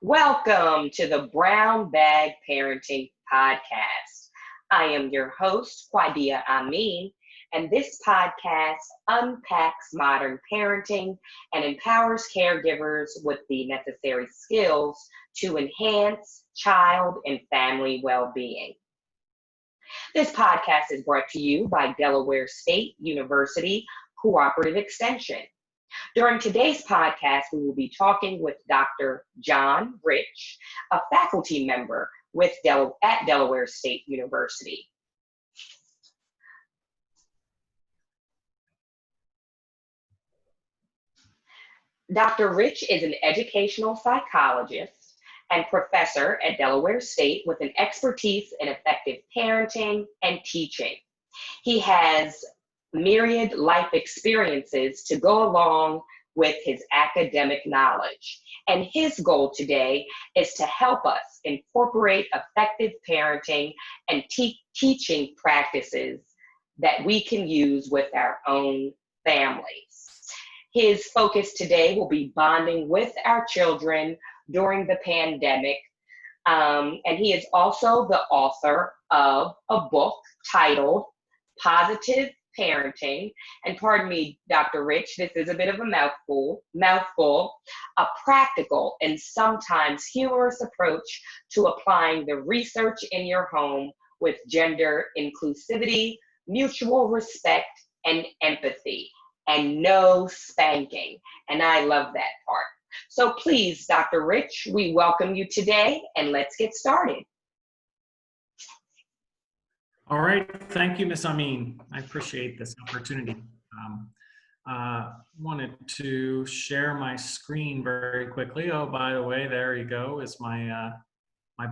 Welcome to the Brown Bag Parenting Podcast. I am your host, Quadia Amin, and this podcast unpacks modern parenting and empowers caregivers with the necessary skills to enhance child and family well-being. This podcast is brought to you by Delaware State University Cooperative Extension. During today's podcast, we will be talking with Dr. John Rich, a faculty member at Delaware State University. Dr. Rich is an educational psychologist and professor at Delaware State with an expertise in effective parenting and teaching. He has myriad life experiences to go along with his academic knowledge. And his goal today is to help us incorporate effective parenting and teaching practices that we can use with our own families. His focus today will be bonding with our children during the pandemic. And he is also the author of a book titled Positive Parenting, and pardon me, Dr. Rich, this is a bit of a mouthful, a practical and sometimes humorous approach to applying the research in your home with gender inclusivity, mutual respect, and empathy, and no spanking. And I love that part. So please, Dr. Rich, we welcome you today, and let's get started. All right, thank you, Ms. Amin. I appreciate this opportunity. Wanted to share my screen very quickly. Oh, by the way, there you go, is my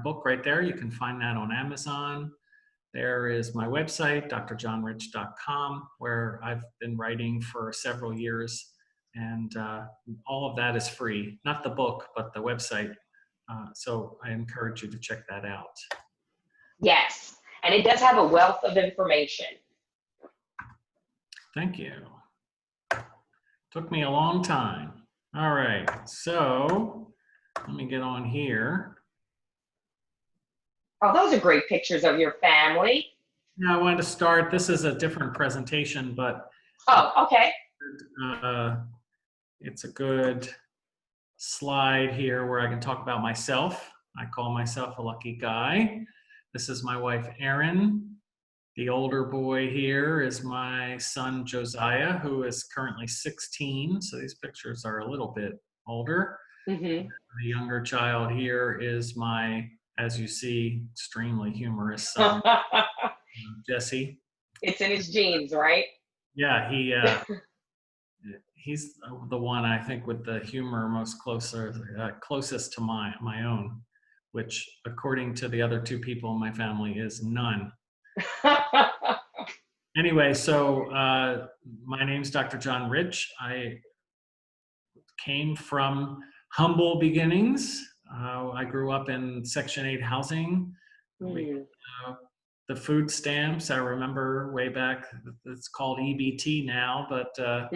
book right there. You can find that on Amazon. There is my website, drjohnrich.com, where I've been writing for several years, and all of that is free. Not the book, but the website. So I encourage you to check that out. Yes. And it does have a wealth of information. Thank you. Took me a long time. All right, so let me get on here. Oh, those are great pictures of your family. Now I wanted to start, this is a different presentation, but oh, okay. It's a good slide here where I can talk about myself. I call myself a lucky guy. This is my wife, Erin. The older boy here is my son, Josiah, who is currently 16. So these pictures are a little bit older. Mm-hmm. The younger child here is my, as you see, extremely humorous son, Jesse. It's in his genes, right? Yeah, he's the one I think with the humor most closest to my own, which according to the other two people in my family is none. Anyway, so my name's Dr. John Rich. I came from humble beginnings. I grew up in Section 8 housing. The food stamps, I remember way back, it's called EBT now, but I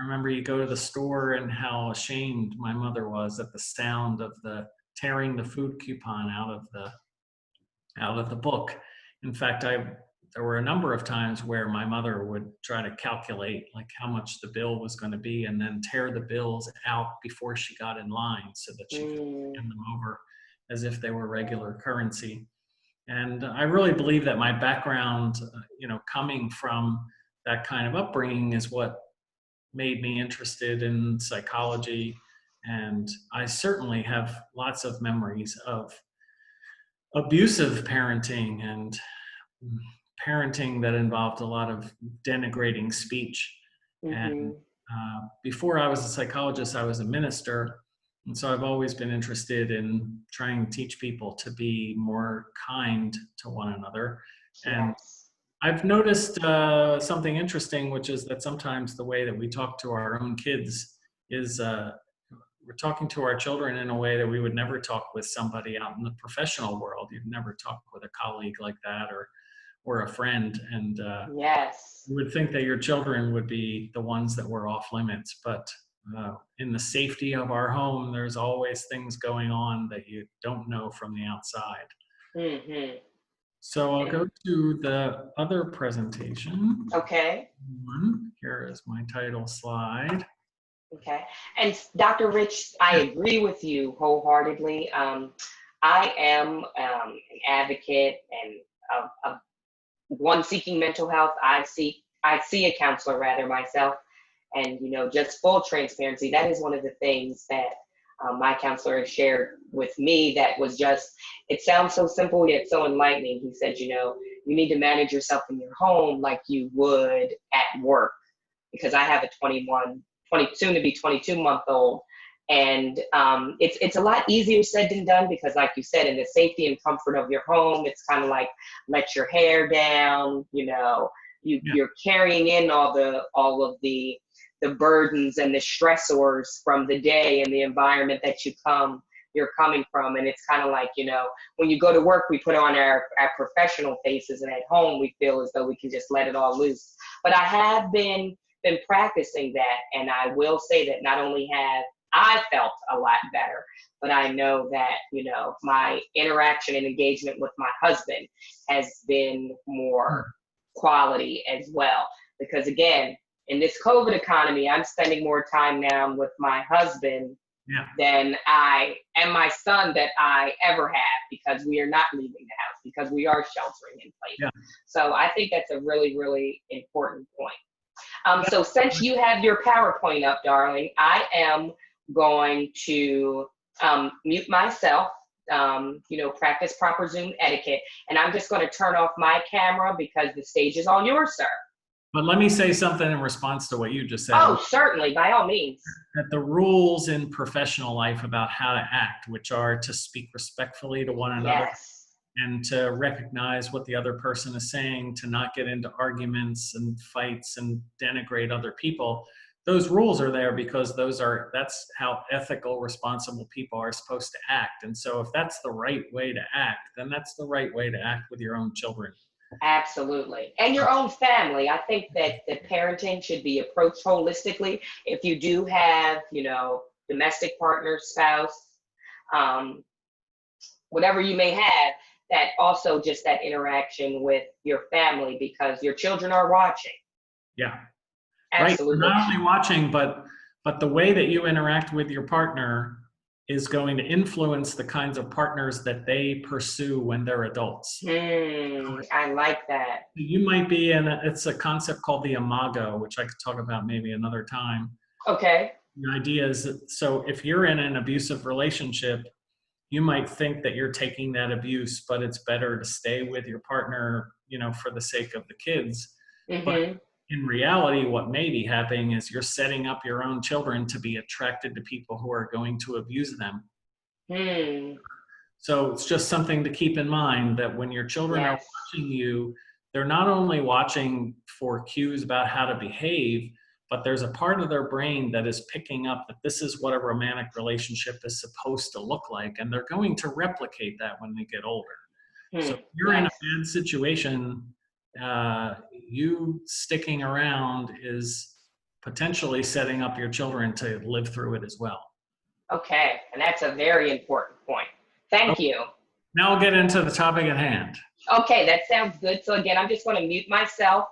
remember you go to the store and how ashamed my mother was at the sound of the tearing the food coupon out of the book. In fact, there were a number of times where my mother would try to calculate like how much the bill was going to be and then tear the bills out before she got in line so that she could hand them over as if they were regular currency. And I really believe that my background, coming from that kind of upbringing is what made me interested in psychology. And I certainly have lots of memories of abusive parenting and parenting that involved a lot of denigrating speech. And before I was a psychologist, I was a minister. And so I've always been interested in trying to teach people to be more kind to one another. And I've noticed something interesting, which is that sometimes the way that we talk to our own kids is we're talking to our children in a way that we would never talk with somebody out in the professional world. You'd never talk with a colleague like that or a friend. And you would think that your children would be the ones that were off limits, but in the safety of our home, there's always things going on that you don't know from the outside. Mm-hmm. So I'll go to the other presentation. Okay. Here is my title slide. Okay. And Dr. Rich, I agree with you wholeheartedly. I am an advocate and of one seeking mental health. I see a counselor rather myself. And, just full transparency, that is one of the things that my counselor has shared with me that was just, it sounds so simple yet so enlightening. He said, you need to manage yourself in your home like you would at work, because I have a soon to be 22-month-old. And it's a lot easier said than done, because like you said, in the safety and comfort of your home, it's kind of like, let your hair down, you're carrying in all of the burdens and the stressors from the day and the environment that you're coming from. And it's kind of like, when you go to work, we put on our professional faces, and at home we feel as though we can just let it all loose. But I have been practicing that, and I will say that not only have I felt a lot better, but I know that, my interaction and engagement with my husband has been more quality as well. Because again, in this COVID economy, I'm spending more time now with my husband than I and my son that I ever have, because we are not leaving the house, because we are sheltering in place. Yeah. So I think that's a really, really important point. So since you have your PowerPoint up, darling, I am going to mute myself, practice proper Zoom etiquette, and I'm just going to turn off my camera because the stage is all yours, sir. But let me say something in response to what you just said. Oh, certainly, by all means. That the rules in professional life about how to act, which are to speak respectfully to one another, and to recognize what the other person is saying, to not get into arguments and fights and denigrate other people. Those rules are there because that's how ethical, responsible people are supposed to act. And so if that's the right way to act, then that's the right way to act with your own children. Absolutely. And your own family. I think that the parenting should be approached holistically. If you do have, domestic partner, spouse, whatever you may have, that also just that interaction with your family, because your children are watching. Yeah. Absolutely. Right. Not only watching, but the way that you interact with your partner is going to influence the kinds of partners that they pursue when they're adults. I like that. You might be it's a concept called the imago, which I could talk about maybe another time. Okay. The idea is that, so if you're in an abusive relationship, you might think that you're taking that abuse, but it's better to stay with your partner, for the sake of the kids. Mm-hmm. But in reality, what may be happening is you're setting up your own children to be attracted to people who are going to abuse them. So it's just something to keep in mind, that when your children are watching you, they're not only watching for cues about how to behave, but there's a part of their brain that is picking up that this is what a romantic relationship is supposed to look like. And they're going to replicate that when they get older. So if you're in a bad situation, you sticking around is potentially setting up your children to live through it as well. Okay, and that's a very important point. Thank you. Now we'll get into the topic at hand. Okay, that sounds good. So again, I'm just going to mute myself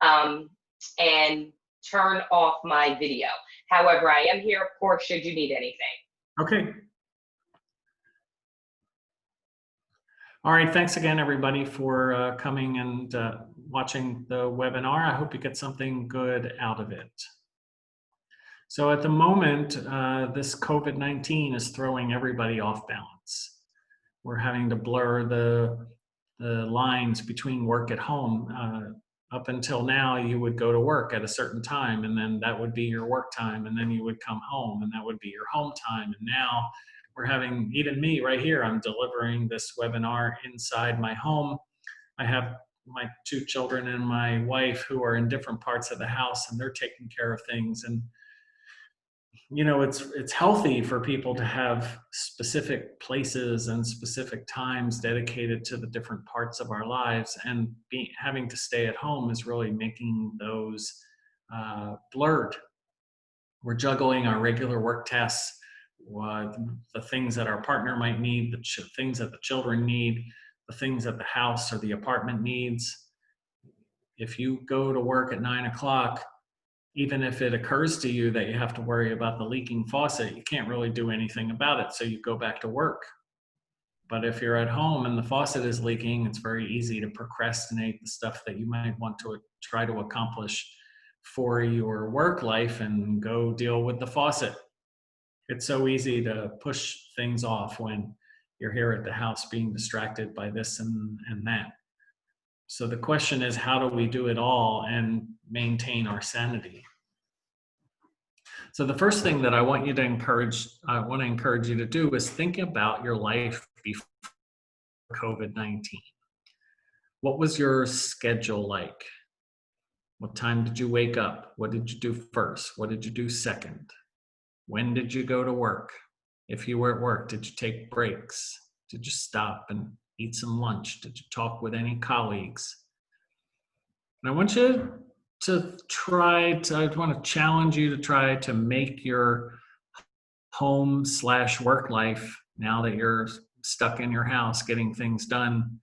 and turn off my video. However, I am here, of course, should you need anything. Okay. All right, thanks again, everybody, for coming and watching the webinar. I hope you get something good out of it. So at the moment, this COVID-19 is throwing everybody off balance. We're having to blur the lines between work at home. Up until now, you would go to work at a certain time, and then that would be your work time, and then you would come home, and that would be your home time. And now we're having, even me right here, I'm delivering this webinar inside my home. I have my 2 children and my wife who are in different parts of the house, and they're taking care of things. And it's healthy for people to have specific places and specific times dedicated to the different parts of our lives, and having to stay at home is really making those blurred. We're juggling our regular work tasks, the things that our partner might need, the things that the children need, the things that the house or the apartment needs. If you go to work at 9 o'clock, even if it occurs to you that you have to worry about the leaking faucet, you can't really do anything about it, so you go back to work. But if you're at home and the faucet is leaking, it's very easy to procrastinate the stuff that you might want to try to accomplish for your work life and go deal with the faucet. It's so easy to push things off when you're here at the house being distracted by this and that. So the question is, how do we do it all and maintain our sanity? So the first thing that I want to encourage you to do is think about your life before COVID-19. What was your schedule like? What time did you wake up? What did you do first? What did you do second? When did you go to work? If you were at work, did you take breaks? Did you stop and eat some lunch? Did you talk with any colleagues? And I want to challenge you to try to make your home/work life, now that you're stuck in your house getting things done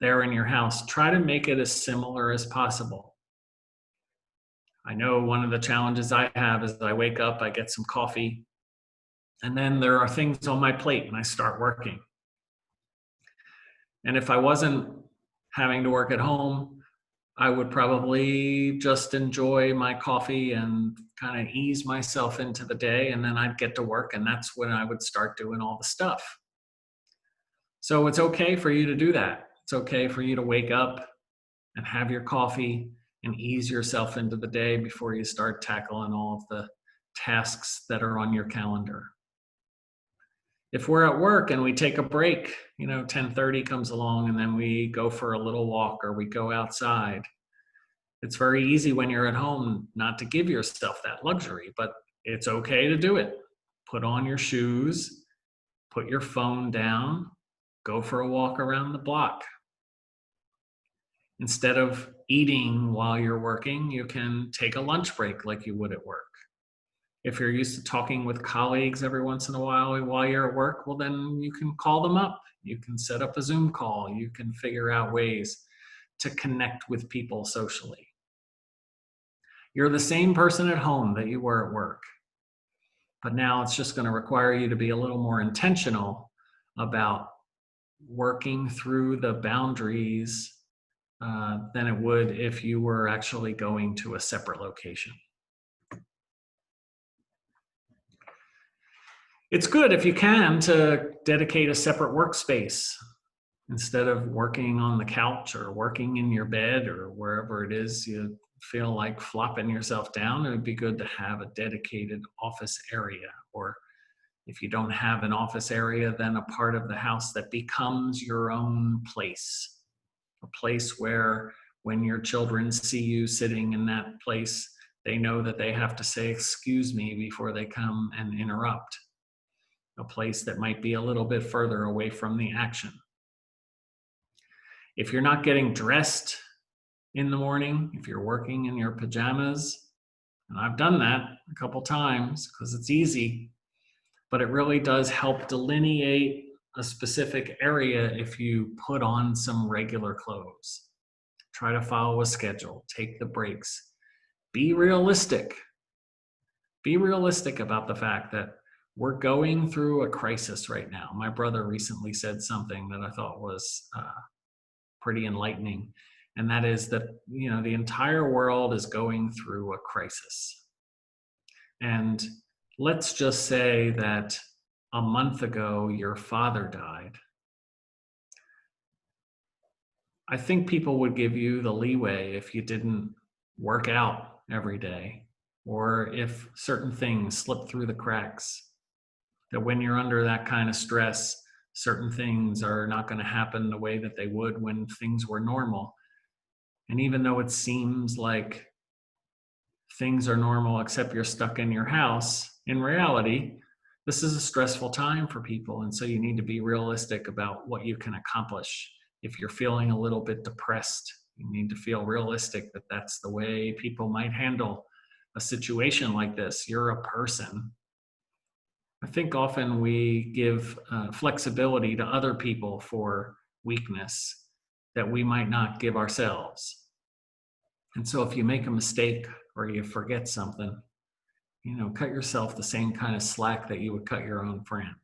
there in your house, try to make it as similar as possible. I know one of the challenges I have is that I wake up, I get some coffee, and then there are things on my plate and I start working. And if I wasn't having to work at home, I would probably just enjoy my coffee and kind of ease myself into the day, and then I'd get to work, and that's when I would start doing all the stuff. So it's okay for you to do that. It's okay for you to wake up and have your coffee and ease yourself into the day before you start tackling all of the tasks that are on your calendar. If we're at work and we take a break, 10:30 comes along and then we go for a little walk or we go outside. It's very easy when you're at home not to give yourself that luxury, but it's okay to do it. Put on your shoes, put your phone down, go for a walk around the block. Instead of eating while you're working, you can take a lunch break like you would at work. If you're used to talking with colleagues every once in a while you're at work, well, then you can call them up. You can set up a Zoom call. You can figure out ways to connect with people socially. You're the same person at home that you were at work, but now it's just going to require you to be a little more intentional about working through the boundaries than it would if you were actually going to a separate location. It's good if you can to dedicate a separate workspace instead of working on the couch or working in your bed or wherever it is you feel like flopping yourself down. It would be good to have a dedicated office area, or if you don't have an office area, then a part of the house that becomes your own place. A place where when your children see you sitting in that place, they know that they have to say, "Excuse me," before they come and interrupt. A place that might be a little bit further away from the action. If you're not getting dressed in the morning, if you're working in your pajamas, and I've done that a couple times because it's easy, but it really does help delineate a specific area if you put on some regular clothes. Try to follow a schedule, take the breaks. Be realistic. Be realistic about the fact that we're going through a crisis right now. My brother recently said something that I thought was pretty enlightening, and that is that the entire world is going through a crisis. And let's just say that a month ago your father died. I think people would give you the leeway if you didn't work out every day, or if certain things slip through the cracks. That when you're under that kind of stress, certain things are not going to happen the way that they would when things were normal. And even though it seems like things are normal except you're stuck in your house, in reality, this is a stressful time for people. And so you need to be realistic about what you can accomplish. If you're feeling a little bit depressed, you need to feel realistic that that's the way people might handle a situation like this. You're a person. I think often we give flexibility to other people for weakness that we might not give ourselves. And so if you make a mistake or you forget something, cut yourself the same kind of slack that you would cut your own friend.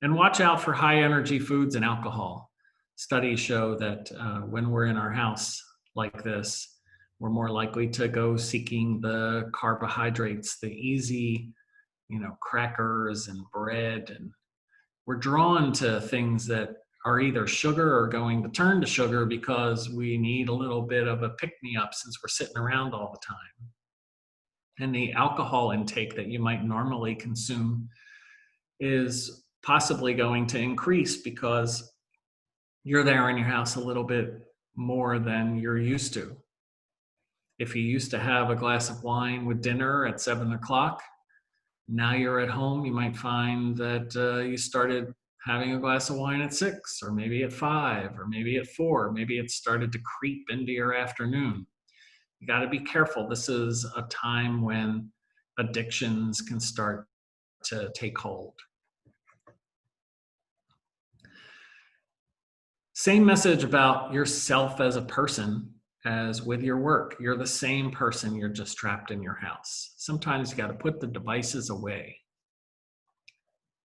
And watch out for high energy foods and alcohol. Studies show that when we're in our house like this, we're more likely to go seeking the carbohydrates, the easy, crackers and bread. And we're drawn to things that are either sugar or going to turn to sugar because we need a little bit of a pick-me-up since we're sitting around all the time. And the alcohol intake that you might normally consume is possibly going to increase because you're there in your house a little bit more than you're used to. If you used to have a glass of wine with dinner at 7 o'clock, now you're at home, you might find that you started having a glass of wine at 6, or maybe at 5, or maybe at 4. Maybe it started to creep into your afternoon. You got to be careful. This is a time when addictions can start to take hold. Same message about yourself as a person as with your work. You're the same person, you're just trapped in your house. Sometimes you got to put the devices away.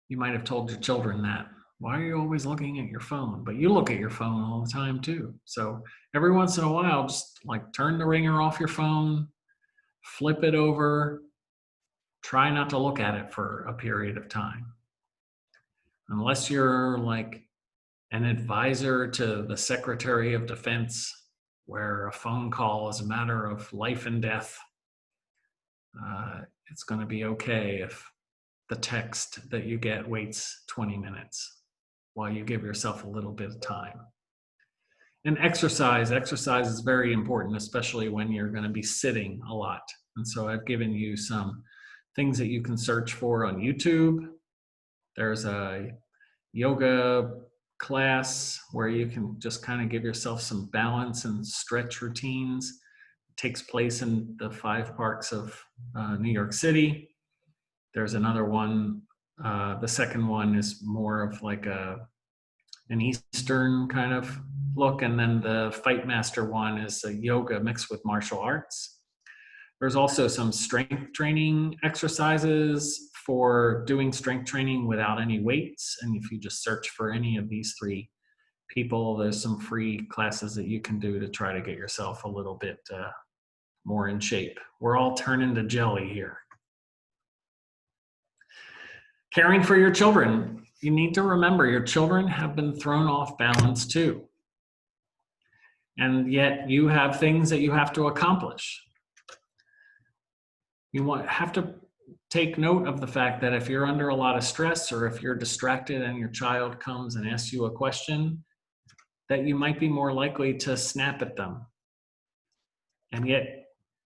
You might have told your children that. Why are you always looking at your phone? But you look at your phone all the time too. So every once in a while, just like turn the ringer off your phone, flip it over, try not to look at it for a period of time. Unless you're like an advisor to the Secretary of Defense, where a phone call is a matter of life and death, it's going to be okay if the text that you get waits 20 minutes while you give yourself a little bit of time. And exercise is very important, especially when you're going to be sitting a lot. And so I've given you some things that you can search for on YouTube. There's a yoga class where you can just kind of give yourself some balance and stretch routines. It takes place in the 5 parks of New York City. There's another one. The second one is more of like an Eastern kind of look. And then the Fight Master one is a yoga mixed with martial arts. There's also some strength training exercises for doing strength training without any weights. And if you just search for any of these 3 people, there's some free classes that you can do to try to get yourself a little bit more in shape. We're all turning to jelly here. Caring for your children. You need to remember your children have been thrown off balance too. And yet you have things that you have to accomplish. You have to take note of the fact that if you're under a lot of stress or if you're distracted and your child comes and asks you a question, that you might be more likely to snap at them. And yet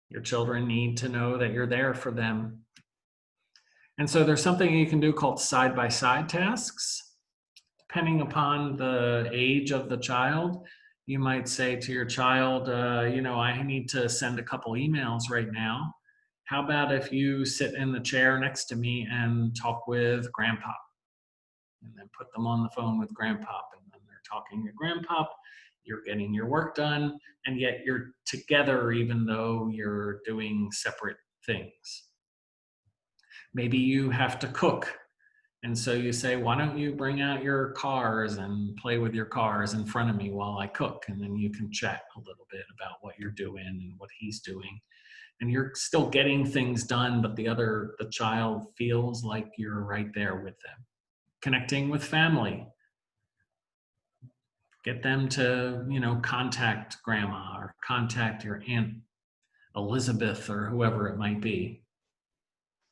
your children need to know that you're there for them. And so there's something you can do called side-by-side tasks. Depending upon the age of the child, you might say to your child, I need to send a couple emails right now. How about if you sit in the chair next to me and talk with Grandpa? And then put them on the phone with Grandpa. And then they're talking to Grandpa. You're getting your work done. And yet you're together even though you're doing separate things. Maybe you have to cook. And so you say, why don't you bring out your cars and play with your cars in front of me while I cook? And then you can chat a little bit about what you're doing and what he's doing. And you're still getting things done, but the child feels like you're right there with them. Connecting with family. Get them to, contact grandma or contact your Aunt Elizabeth or whoever it might be.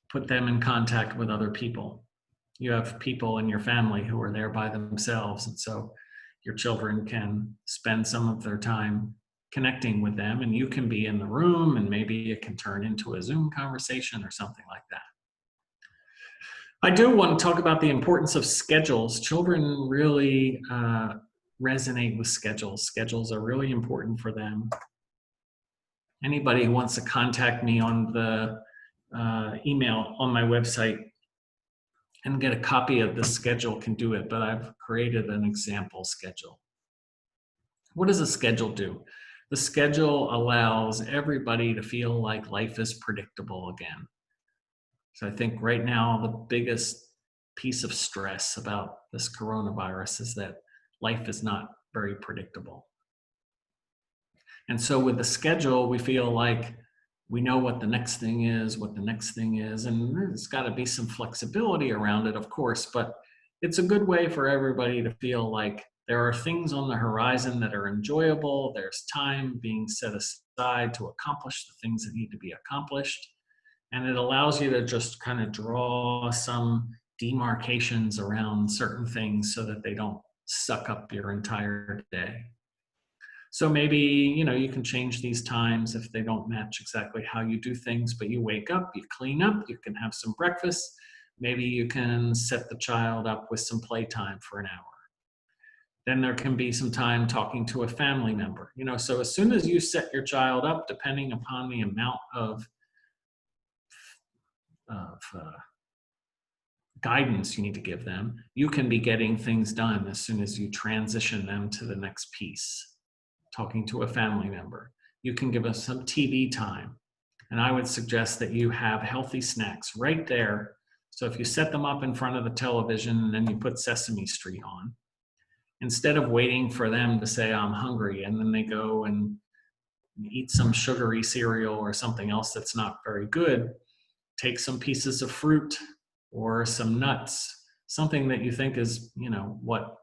Put them in contact with other people. You have people in your family who are there by themselves. And so your children can spend some of their time connecting with them, and you can be in the room, and maybe it can turn into a Zoom conversation or something like that. I do want to talk about the importance of schedules. Children really resonate with schedules. Schedules are really important for them. Anybody who wants to contact me on the email on my website and get a copy of the schedule can do it, but I've created an example schedule. What does a schedule do? The schedule allows everybody to feel like life is predictable again. So I think right now the biggest piece of stress about this coronavirus is that life is not very predictable. And so with the schedule, we feel like we know what the next thing is, and there's got to be some flexibility around it, of course, but it's a good way for everybody to feel like there are things on the horizon that are enjoyable. There's time being set aside to accomplish the things that need to be accomplished. And it allows you to just kind of draw some demarcations around certain things so that they don't suck up your entire day. So maybe, you can change these times if they don't match exactly how you do things, but you wake up, you clean up, you can have some breakfast. Maybe you can set the child up with some playtime for an hour. Then there can be some time talking to a family member. So as soon as you set your child up, depending upon the amount of guidance you need to give them, you can be getting things done as soon as you transition them to the next piece. Talking to a family member. You can give us some TV time. And I would suggest that you have healthy snacks right there. So if you set them up in front of the television and then you put Sesame Street on, instead of waiting for them to say, I'm hungry, and then they go and eat some sugary cereal or something else that's not very good, take some pieces of fruit or some nuts, something that you think is, what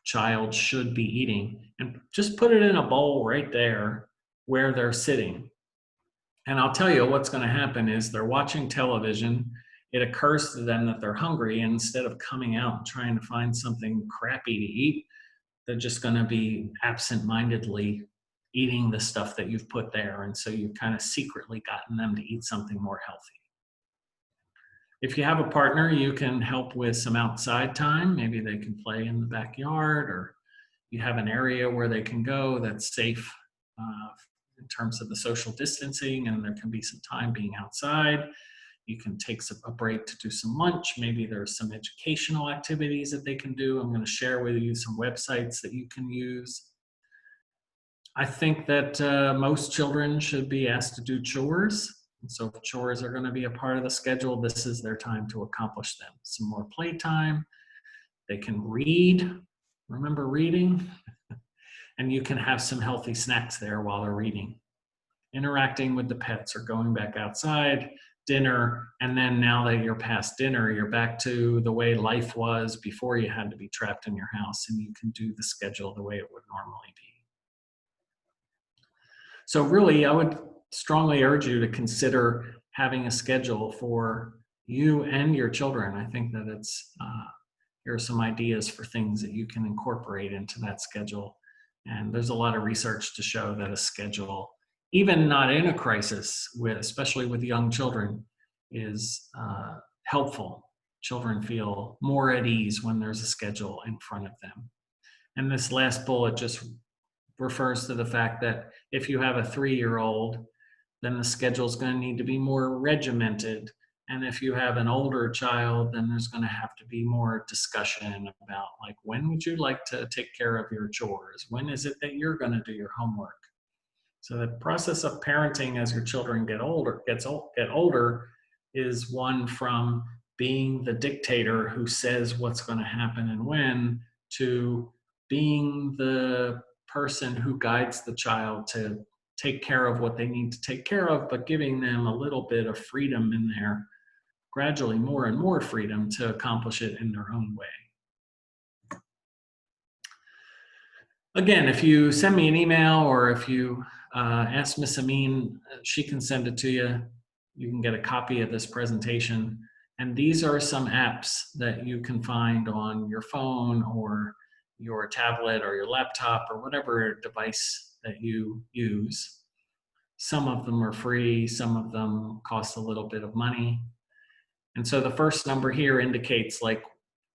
child should be eating, and just put it in a bowl right there where they're sitting. And I'll tell you what's going to happen is they're watching television. It occurs to them that they're hungry, and instead of coming out and trying to find something crappy to eat, they're just going to be absent-mindedly eating the stuff that you've put there. And so you've kind of secretly gotten them to eat something more healthy. If you have a partner, you can help with some outside time. Maybe they can play in the backyard, or you have an area where they can go that's safe in terms of the social distancing, and there can be some time being outside. You can take a break to do some lunch. Maybe there's some educational activities that they can do. I'm going to share with you some websites that you can use. I think that most children should be asked to do chores. And so if chores are going to be a part of the schedule, this is their time to accomplish them. Some more playtime. They can read. Remember reading? And you can have some healthy snacks there while they're reading. Interacting with the pets or going back outside, dinner, and then now that you're past dinner, you're back to the way life was before you had to be trapped in your house, and you can do the schedule the way it would normally be. So really, I would strongly urge you to consider having a schedule for you and your children. I think that here are some ideas for things that you can incorporate into that schedule. And there's a lot of research to show that a schedule, even not in a crisis, especially with young children, is helpful. Children feel more at ease when there's a schedule in front of them. And this last bullet just refers to the fact that if you have a 3-year-old, then the schedule is going to need to be more regimented. And if you have an older child, then there's going to have to be more discussion about, like, when would you like to take care of your chores? When is it that you're going to do your homework? So the process of parenting as your children get older is one from being the dictator who says what's going to happen and when, to being the person who guides the child to take care of what they need to take care of, but giving them a little bit of freedom in there, gradually more and more freedom to accomplish it in their own way. Again, if you send me an email or if you ask Miss Amin, she can send it to you. You can get a copy of this presentation. And these are some apps that you can find on your phone or your tablet or your laptop or whatever device that you use. Some of them are free, some of them cost a little bit of money. And so the first number here indicates like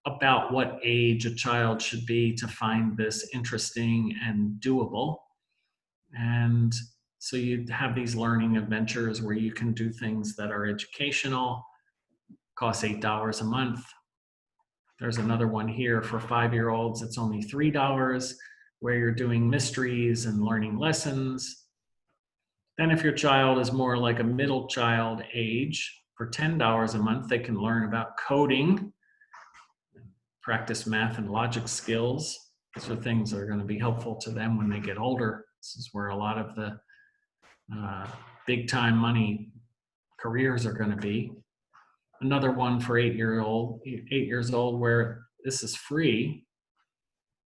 about what age a child should be to find this interesting and doable. And So you have these learning adventures where you can do things that are educational, costs $8 a month. There's another one here for 5-year-olds. It's only $3, where you're doing mysteries and learning lessons. Then if your child is more like a middle child age, for $10 a month, they can learn about coding, practice math and logic skills. These are things that are going to be helpful to them when they get older. This is where a lot of the big time money careers are going to be. Another one for 8 years old, where this is free.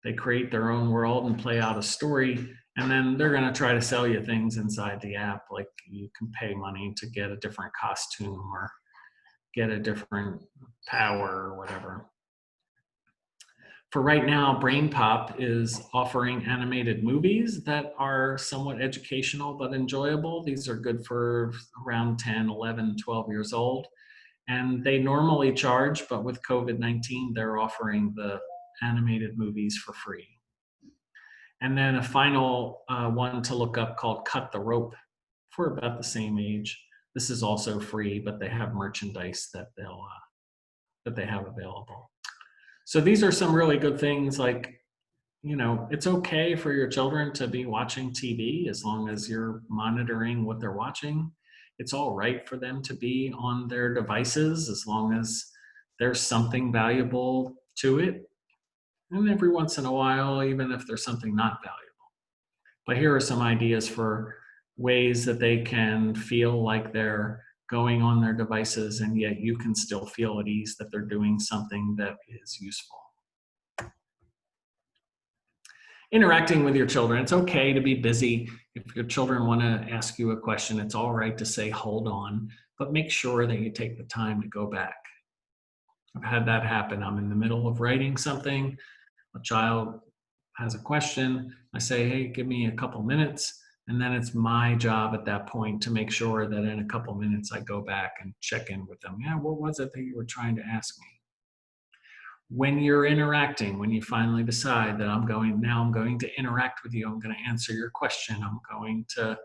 They create their own world and play out a story, and then they're going to try to sell you things inside the app, like you can pay money to get a different costume or get a different power or whatever. For right now, Brain Pop is offering animated movies that are somewhat educational but enjoyable. These are good for around 10, 11, 12 years old. And they normally charge, but with COVID-19, they're offering the animated movies for free. And then a final one to look up called Cut the Rope for about the same age. This is also free, but they have merchandise that they have available. So these are some really good things. Like, you know, it's okay for your children to be watching TV as long as you're monitoring what they're watching. It's all right for them to be on their devices as long as there's something valuable to it. And every once in a while, even if there's something not valuable. But here are some ideas for ways that they can feel like they're going on their devices, and yet you can still feel at ease that they're doing something that is useful. Interacting with your children. It's okay to be busy. If your children want to ask you a question, it's all right to say, hold on, but make sure that you take the time to go back. I've had that happen. I'm in the middle of writing something. A child has a question. I say, hey, give me a couple minutes. And then it's my job at that point to make sure that in a couple minutes I go back and check in with them. Yeah, what was it that you were trying to ask me? When you're interacting, when you finally decide that I'm going to interact with you, I'm going to answer your question, I'm going to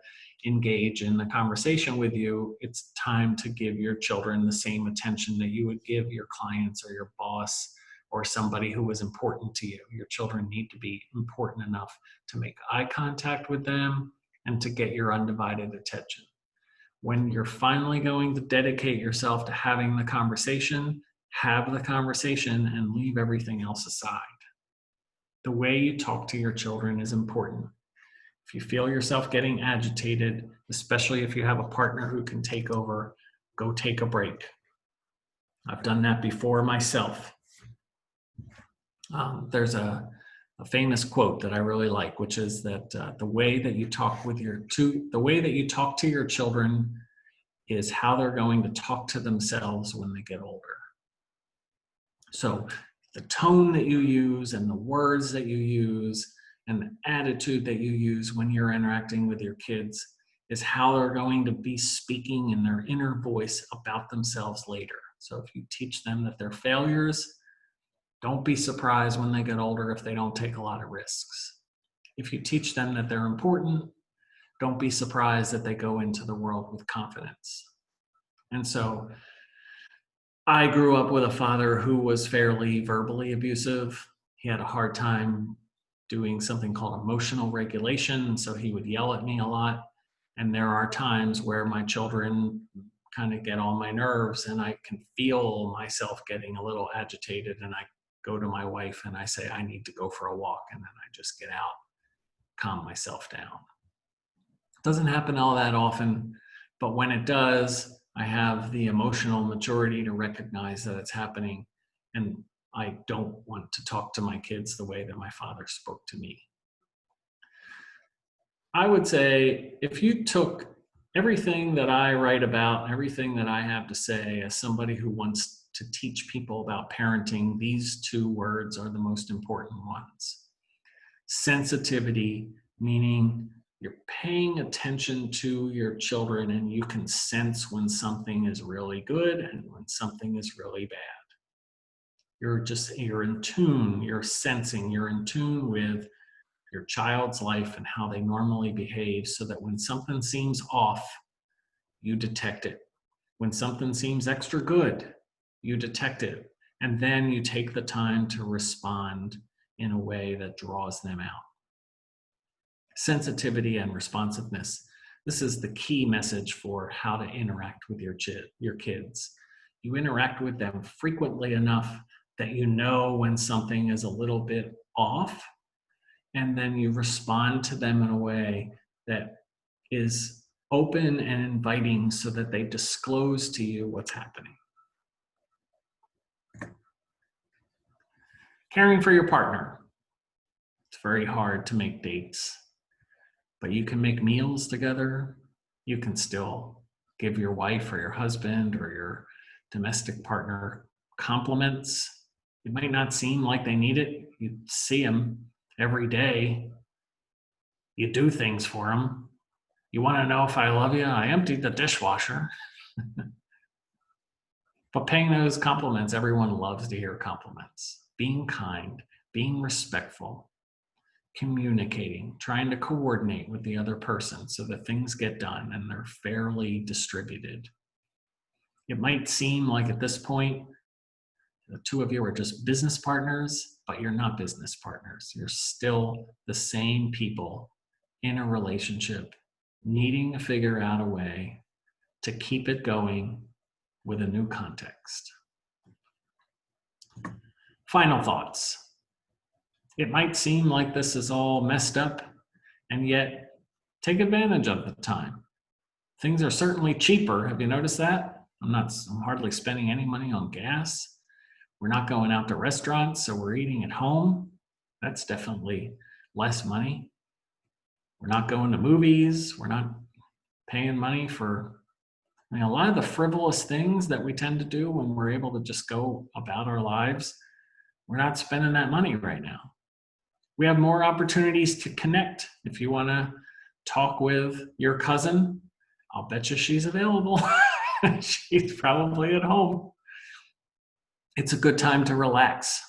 engage in the conversation with you, it's time to give your children the same attention that you would give your clients or your boss or somebody who was important to you. Your children need to be important enough to make eye contact with them and to get your undivided attention. When you're finally going to dedicate yourself to having the conversation, have the conversation and leave everything else aside. The way you talk to your children is important. If you feel yourself getting agitated, especially if you have a partner who can take over, go take a break. I've done that before myself. There's a famous quote that I really like, which is that the way that you talk to your children is how they're going to talk to themselves when they get older. So the tone that you use and the words that you use and the attitude that you use when you're interacting with your kids is how they're going to be speaking in their inner voice about themselves later. So if you teach them that they're failures, don't be surprised when they get older if they don't take a lot of risks. If you teach them that they're important, don't be surprised that they go into the world with confidence. And so I grew up with a father who was fairly verbally abusive. He had a hard time doing something called emotional regulation, so he would yell at me a lot. And there are times where my children kind of get on my nerves and I can feel myself getting a little agitated, and I go to my wife and I say, I need to go for a walk, and then I just get out, calm myself down. It doesn't happen all that often, but when it does, I have the emotional maturity to recognize that it's happening, and I don't want to talk to my kids the way that my father spoke to me. I would say if you took everything that I write about, everything that I have to say as somebody who wants to teach people about parenting, these two words are the most important ones. Sensitivity, meaning you're paying attention to your children and you can sense when something is really good and when something is really bad. You're in tune, you're sensing, you're in tune with your child's life and how they normally behave, so that when something seems off, you detect it. When something seems extra good, you detect it. And then you take the time to respond in a way that draws them out. Sensitivity and responsiveness. This is the key message for how to interact with your kids. You interact with them frequently enough that you know when something is a little bit off, and then you respond to them in a way that is open and inviting so that they disclose to you what's happening. Caring for your partner. It's very hard to make dates, but you can make meals together. You can still give your wife or your husband or your domestic partner compliments. It might not seem like they need it. You see them every day. You do things for them. You want to know if I love you? I emptied the dishwasher. But paying those compliments, everyone loves to hear compliments. Being kind, being respectful, communicating, trying to coordinate with the other person so that things get done and they're fairly distributed. It might seem like at this point, the two of you are just business partners, but you're not business partners. You're still the same people in a relationship, needing to figure out a way to keep it going with a new context. Final thoughts. It might seem like this is all messed up, and yet take advantage of the time. Things are certainly cheaper. Have you noticed that? I'm hardly spending any money on gas. We're not going out to restaurants, so we're eating at home. That's definitely less money. We're not going to movies. We're not paying money for a lot of the frivolous things that we tend to do when we're able to just go about our lives. We're not spending that money right now. We have more opportunities to connect. If you want to talk with your cousin, I'll bet you she's available. She's probably at home. It's a good time to relax.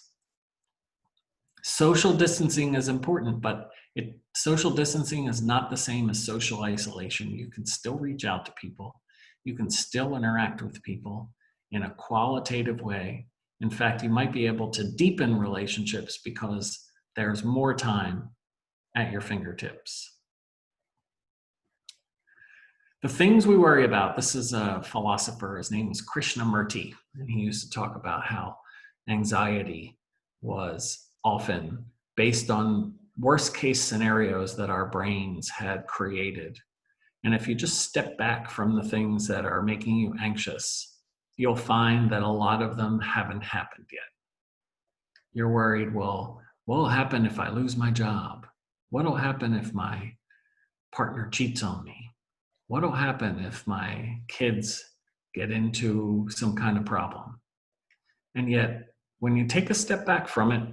Social distancing is important, but social distancing is not the same as social isolation. You can still reach out to people. You can still interact with people in a qualitative way. In fact, you might be able to deepen relationships because there's more time at your fingertips. The things we worry about, this is a philosopher, his name was Krishnamurti, and he used to talk about how anxiety was often based on worst case scenarios that our brains had created. And if you just step back from the things that are making you anxious, you'll find that a lot of them haven't happened yet. You're worried, well, what will happen if I lose my job? What will happen if my partner cheats on me? What will happen if my kids get into some kind of problem? And yet, when you take a step back from it,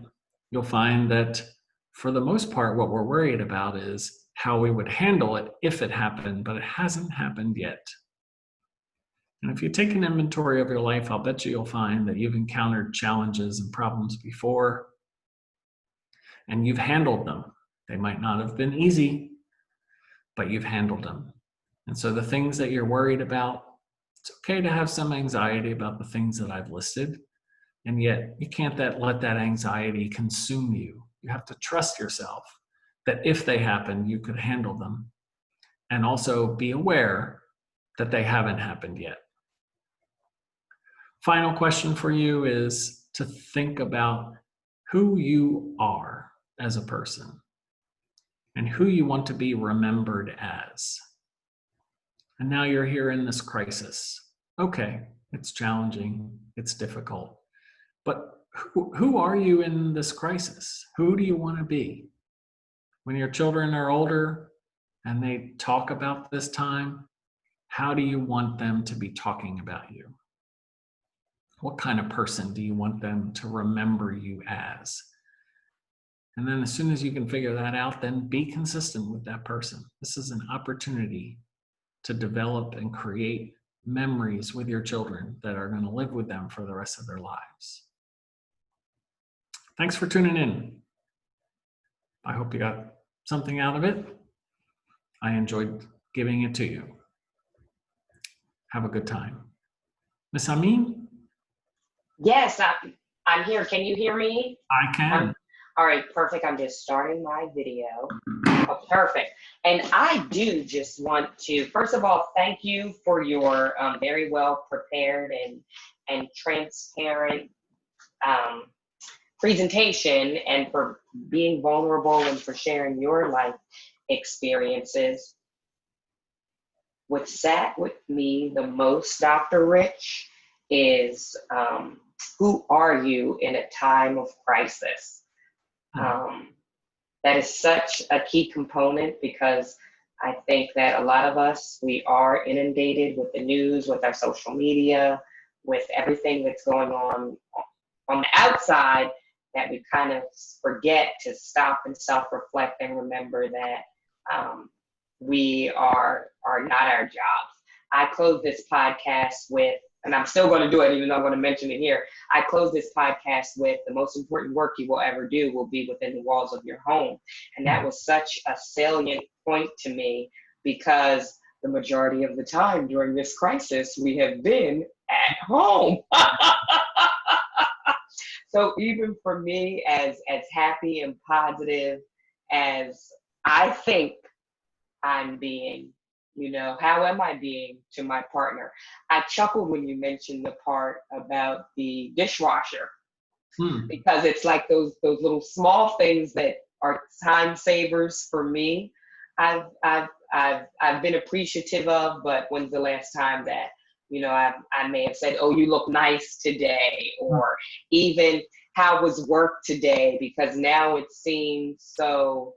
you'll find that for the most part, what we're worried about is how we would handle it if it happened, but it hasn't happened yet. And if you take an inventory of your life, I'll bet you'll find that you've encountered challenges and problems before, and you've handled them. They might not have been easy, but you've handled them. And so the things that you're worried about, it's okay to have some anxiety about the things that I've listed, and yet you can't let that anxiety consume you. You have to trust yourself that if they happen, you could handle them, and also be aware that they haven't happened yet. Final question for you is to think about who you are as a person and who you want to be remembered as. And now you're here in this crisis. Okay, it's challenging, it's difficult, but who are you in this crisis? Who do you want to be? When your children are older and they talk about this time, how do you want them to be talking about you? What kind of person do you want them to remember you as? And then as soon as you can figure that out, then be consistent with that person. This is an opportunity to develop and create memories with your children that are going to live with them for the rest of their lives. Thanks for tuning in. I hope you got something out of it, I enjoyed giving it to you. Have a good time. Miss Amin? Yes, I'm here. Can you hear me? I can. All right, perfect. I'm just starting my video. Oh, perfect. And I do just want to, first of all, thank you for your very well prepared and transparent presentation, and for being vulnerable and for sharing your life experiences. What sat with me the most, Dr. Rich, is who are you in a time of crisis? That is such a key component, because I think that a lot of us, we are inundated with the news, with our social media, with everything that's going on the outside, that we kind of forget to stop and self-reflect and remember that we are not our jobs. I close this podcast with, and I'm still going to do it, even though I'm going to mention it here. I close this podcast with, the most important work you will ever do will be within the walls of your home. And that was such a salient point to me, because the majority of the time during this crisis, we have been at home. So even for me, as happy and positive as I think I'm being, how am I being to my partner? I chuckled when you mentioned the part about the dishwasher, because it's like those little small things that are time savers for me. I've been appreciative of, but when's the last time that I may have said, "Oh, you look nice today," or even, "How was work today?" Because now it seems so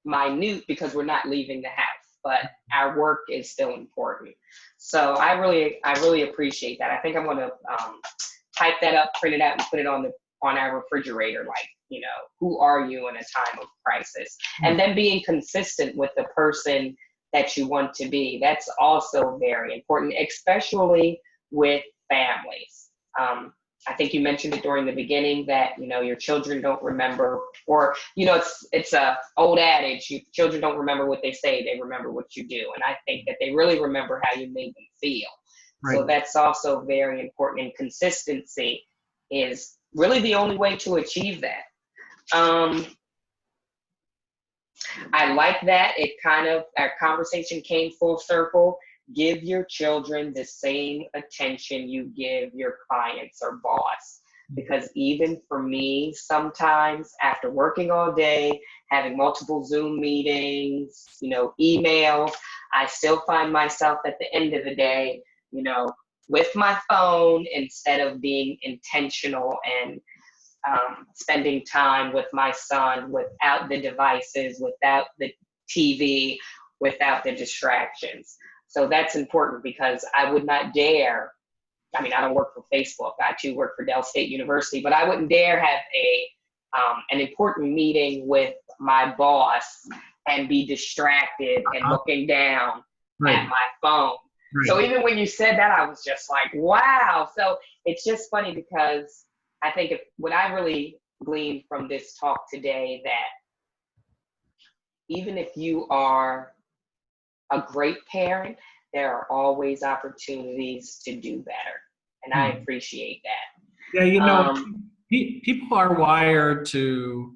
minute, because we're not leaving the house, but our work is still important. So I really appreciate that. I think I'm going to type that up, print it out, and put it on our refrigerator. Like, who are you in a time of crisis? And then being consistent with the person that you want to be. That's also very important, especially with families. I think you mentioned it during the beginning that, your children don't remember, or, it's a old adage, children don't remember what they say, they remember what you do. And I think that they really remember how you made them feel. Right. So that's also very important. And consistency is really the only way to achieve that. I like that our conversation came full circle. Give your children the same attention you give your clients or boss. Because even for me, sometimes after working all day, having multiple Zoom meetings, emails, I still find myself at the end of the day, with my phone, instead of being intentional and spending time with my son without the devices, without the TV, without the distractions. So that's important, because I would not dare, I don't work for Facebook, I too work for Dell State University, but I wouldn't dare have an important meeting with my boss and be distracted and looking down at my phone. Right. So even when you said that, I was just like, wow. So it's just funny, because I think what I really gleaned from this talk today, that even if you are a great parent, there are always opportunities to do better. And I appreciate that. Yeah, people are wired to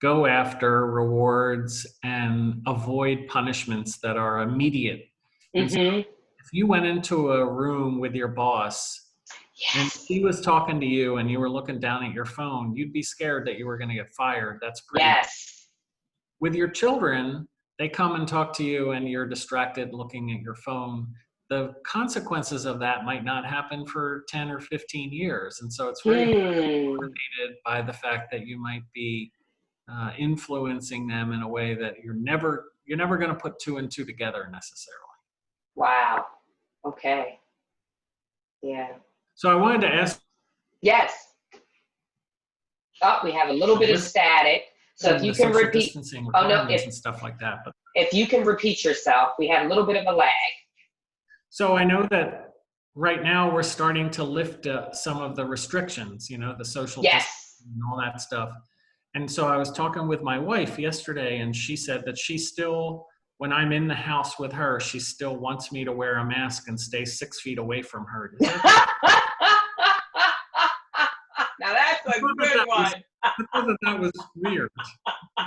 go after rewards and avoid punishments that are immediate. Mm-hmm. So if you went into a room with your boss, yes, and he was talking to you and you were looking down at your phone, you'd be scared that you were going to get fired. That's pretty. Yes. With your children, they come and talk to you and you're distracted looking at your phone. The consequences of that might not happen for 10 or 15 years. And so it's very motivated by the fact that you might be influencing them in a way that you're never going to put two and two together necessarily. Wow. Okay. Yeah. So I wanted to ask. Yes. Oh, we have a little bit of static. So if you can repeat, and stuff like that. But if you can repeat yourself, we had a little bit of a lag. So I know that right now we're starting to lift some of the restrictions, the social distancing and all that stuff. And so I was talking with my wife yesterday, and she said that she still, when I'm in the house with her, she still wants me to wear a mask and stay 6 feet away from her. Is that, Now that's a good one. I thought that that was weird.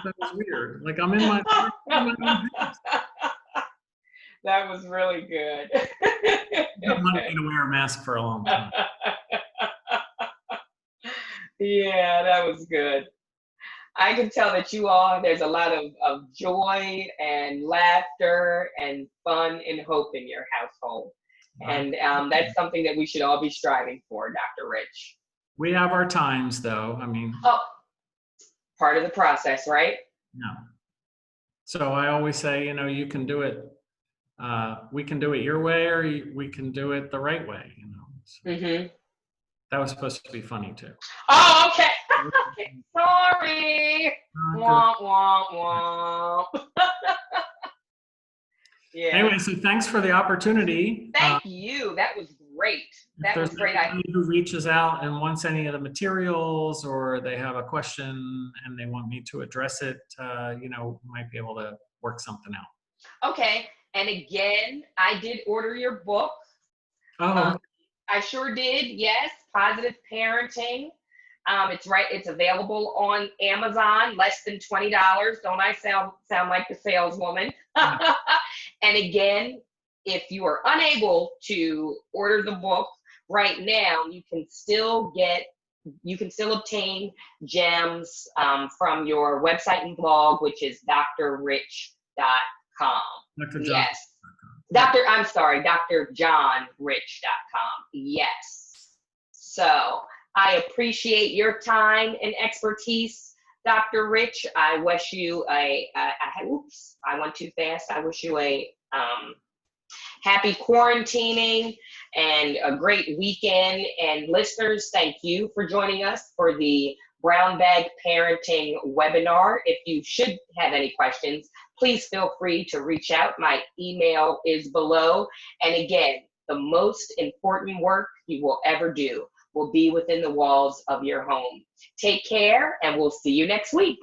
That was weird. Like I'm in my own house. That was really good. I've wanted me to wear a mask for a long time. Yeah, that was good. I can tell that you all, there's a lot of joy and laughter and fun and hope in your household. And that's something that we should all be striving for, Dr. Rich. We have our times, though. I mean, part of the process, right? Yeah. So I always say, you know, you can do it. We can do it your way, or we can do it the right way. You know. So that was supposed to be funny too. Oh, okay. Sorry. Womp, womp, womp. Yeah. Anyway, so thanks for the opportunity. Thank you. That was great. That was great. Anybody who reaches out and wants any of the materials, or they have a question and they want me to address it, you know, might be able to work something out. Okay. And again, I did order your book. Oh. I sure did. Yes. Positive Parenting. It's available on Amazon, less than $20. Don't I sound like the saleswoman? And again, if you are unable to order the book right now, you can still obtain gems from your website and blog, which is drrich.com. Yes. drjohnrich.com. Yes. So I appreciate your time and expertise, Dr. Rich. I wish you I went too fast. I wish you a happy quarantining and a great weekend. And listeners, thank you for joining us for the Brown Bag Parenting webinar. If you should have any questions, please feel free to reach out. My email is below. And again, the most important work you will ever do will be within the walls of your home. Take care, and we'll see you next week.